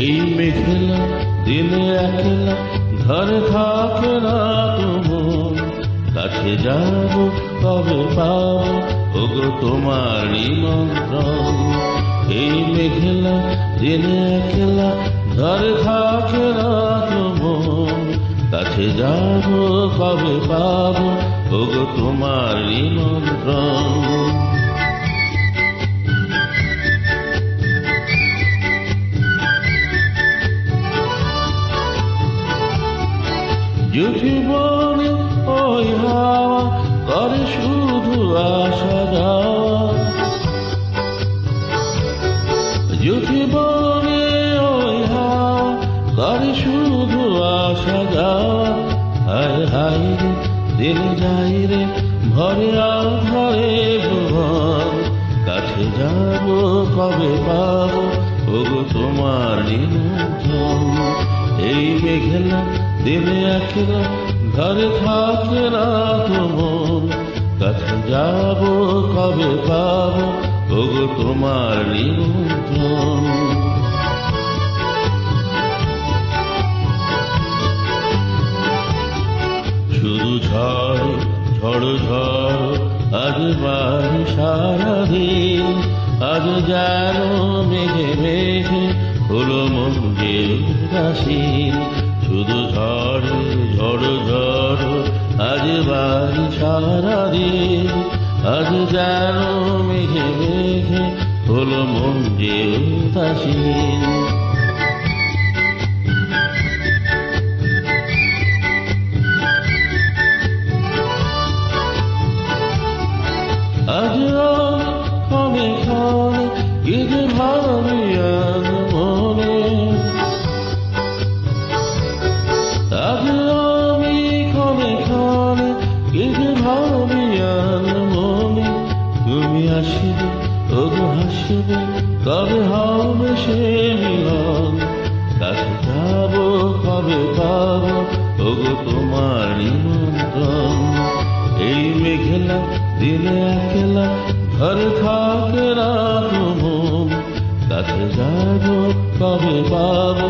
এই মেঘলা দিনে একলা ঘরে থাকে না তোমার, কাছে যাব কবে পাবো ওগো তোমার নিমন্ত্রণ। এই মেঘলা দিনে একলা ঘরে থাকে না তোমার, কাছে যাব কবে পাবো ওগো তোমার নিমন্ত্রণ। জীবনে ওই হাওয়া করে শুধু আসা যাওয়া, জীবনে ওই হাওয়া করে শুধু আসা যাওয়া। হায় হায় রে দিন যাই রে ভরে আধারে ভুবন, কাছে যাব কবে পাবো ওগো তোমার নিমন্ত্রণ। এই মেঘলা দিনে একলা ঘরে থাকে না তোমার, কাছে যাব কবে পাবো ওগো তোমার নিমন্ত্রণ। শুধু ঝড় ঝড় ঝড় আজ বাড়ি সারাদিন, আজ যেন মেঘে মেঘে হলো মন যে উদাসীন। শুধু ঝড় ঝড় ঝড় আজ বাড়ি সারাদিন, আজ যেন মেঘে মেঘে হলো মন যে উদাসীন। আজ ক্ষণে ক্ষণে কি যে ভাবি আজ মনে, আজ আমি ক্ষণে ক্ষণে কি যে ভাবি আজ মনে। তুমি আসবে ওগো হাসবে কবে হবে সে মিলন, কাছে যাব কবে পাবো ওগো তোমার নিমন্ত্রণ। এই মেঘলা দিনে একলা ঘরে থাকে না তোমার, কাছে যাব কবে পাবো